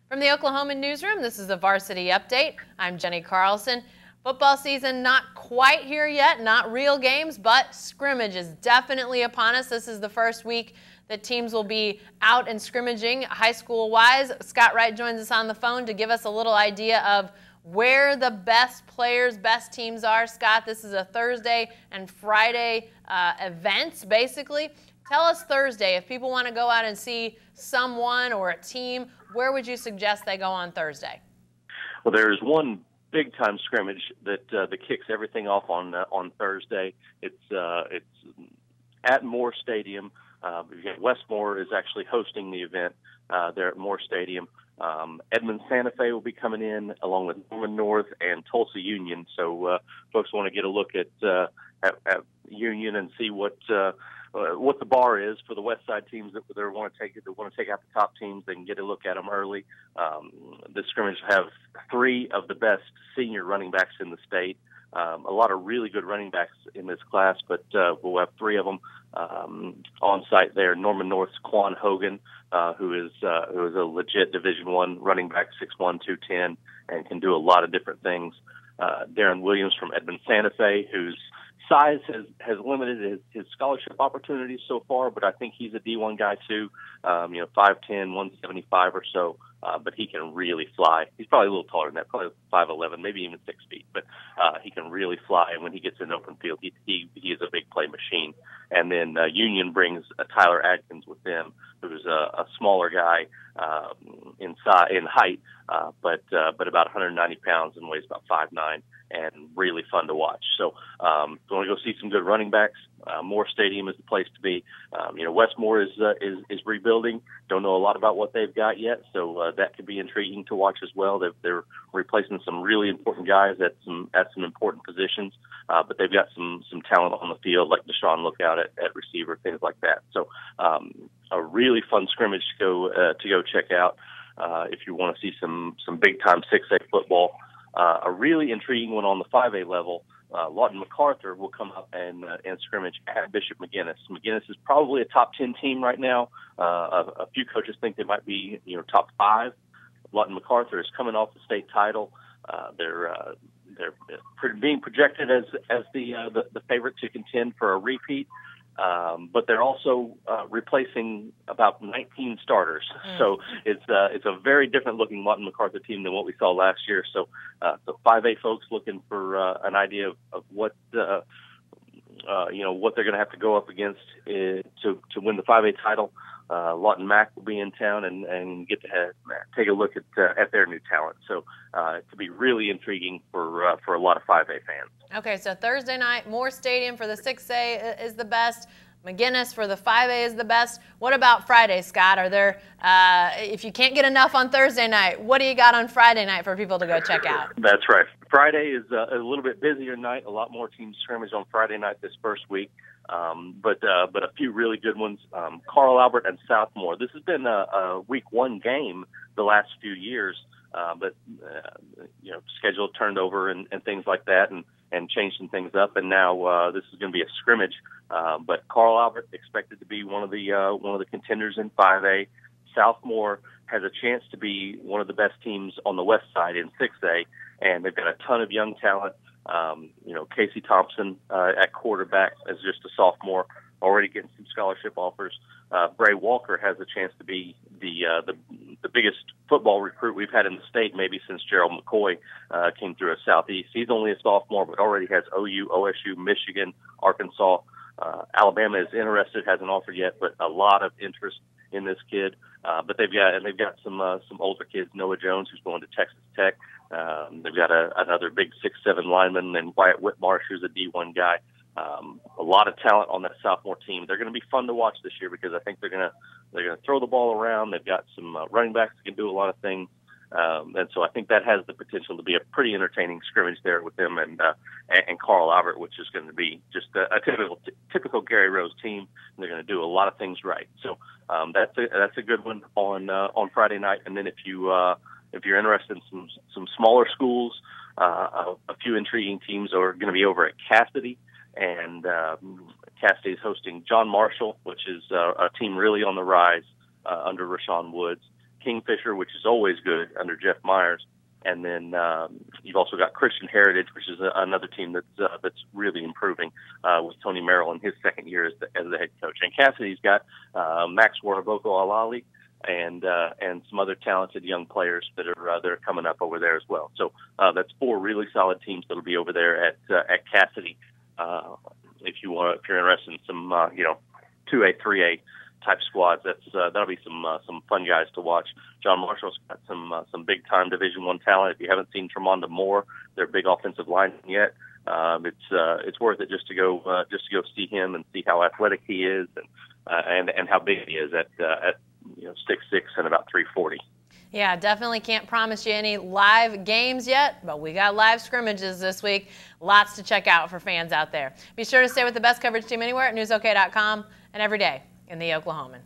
From the Oklahoman newsroom, this is the Varsity Update. I'm Jenny Carlson. Football season not quite here yet, not real games, but scrimmage is definitely upon us. This is the first week that teams will be out and scrimmaging high school-wise. Scott Wright joins us on the phone to give us a little idea of where the best players, best teams are. Scott, this is a Thursday and Friday events, basically. Tell us Thursday, if people want to go out and see someone or a team, where would you suggest they go on Thursday? Well, there's one big-time scrimmage that kicks everything off on Thursday. It's at Moore Stadium. Westmore is actually hosting the event there at Moore Stadium. Edmond Santa Fe will be coming in along with Norman North and Tulsa Union. So folks want to get a look at Union and see what the bar is for the West Side teams that they want to take out the top teams. They can get a look at them early. The scrimmage will have three of the best senior running backs in the state. A lot of really good running backs in this class, but we'll have three of them on site there. Norman North's Quan Hogan, who is a legit Division I running back, 6'1", 210, and can do a lot of different things. Darren Williams from Edmond Santa Fe, whose size has limited his scholarship opportunities so far, but I think he's a D1 guy too. 5'10", 175 or so, but he can really fly. He's probably a little taller than that, probably 5'11", maybe even 6 feet, but he can really fly. And when he gets in open field, he is a big play machine. And then Union brings Tyler Adkins with them, who's a smaller guy in height, but about 190 pounds and weighs about 5'9", and really fun to watch. So if you want to go see some good running backs, Moore Stadium is the place to be. Westmore is rebuilding. Don't know a lot about what they've got yet, so that could be intriguing to watch as well. They're replacing some really important guys at some important positions, but they've got some talent on the field, like Deshaun Lookout at receiver, things like that. So a really fun scrimmage to go check out if you want to see some big time 6A football. A really intriguing one on the 5A level. Lawton MacArthur will come up and scrimmage at Bishop McGuinness. McGuinness is probably a top 10 team right now. A few coaches think they might be, top 5. Lawton MacArthur is coming off the state title. They're being projected as the favorite to contend for a repeat. But they're also replacing about 19 starters. So it's a very different looking Lawton MacArthur team than what we saw last year. So the 5A folks looking for an idea of what what they're going to have to go up against to win the 5A title. Lawton Mac will be in town and get to take a look at their new talent. So it could be really intriguing for a lot of 5A fans. Okay, so Thursday night, Moore Stadium for the 6A is the best. McGuinness for the 5A is the best. What about Friday, Scott? Are there, if you can't get enough on Thursday night, what do you got on Friday night for people to go check out? That's right. Friday is a little bit busier night. A lot more teams scrimmage on Friday night this first week. But a few really good ones. Carl Albert and Southmore. This has been a week 1 game the last few years, but schedule turned over and things like that, and changed some things up. And now this is going to be a scrimmage. But Carl Albert expected to be one of the contenders in 5A. Southmore has a chance to be one of the best teams on the west side in 6A, and they've got a ton of young talent. Casey Thompson at quarterback as just a sophomore, already getting some scholarship offers. Bray Walker has a chance to be the biggest football recruit we've had in the state, maybe since Gerald McCoy came through at Southeast. He's only a sophomore, but already has OU, OSU, Michigan, Arkansas. Alabama is interested, hasn't offered yet, but a lot of interest in this kid. But they've got some older kids. Noah Jones, who's going to Texas Tech. They've got another big 6'7" lineman, and Wyatt Whitmarsh, who's a D1 guy. A lot of talent on that sophomore team. They're going to be fun to watch this year because I think they're going to throw the ball around. They've got some running backs that can do a lot of things. And so I think that has the potential to be a pretty entertaining scrimmage there with them and Carl Albert, which is going to be just a typical Gary Rose team. And they're going to do a lot of things right. So that's a good one on Friday night. And then if you're interested in some smaller schools, a few intriguing teams are going to be over at Cassidy. And Cassidy is hosting John Marshall, which is a team really on the rise under Rashawn Woods. Kingfisher, which is always good under Jeff Myers. And then you've also got Christian Heritage, which is another team that's really improving with Tony Merrill in his second year as the head coach. And Cassidy's got Max Waraboko-Alali and some other talented young players that are coming up over there as well. So that's 4 really solid teams that'll be over there at Cassidy. If you're interested in some 2A, 3A type squads, that'll be some fun guys to watch. John Marshall's got some big time Division I talent. If you haven't seen Tremonda Moore, their big offensive lineman yet, it's worth it just to go see him and see how athletic he is and how big he is at 6'6" and about 340. Yeah, definitely can't promise you any live games yet, but we got live scrimmages this week. Lots to check out for fans out there. Be sure to stay with the best coverage team anywhere at newsok.com and every day in the Oklahoman.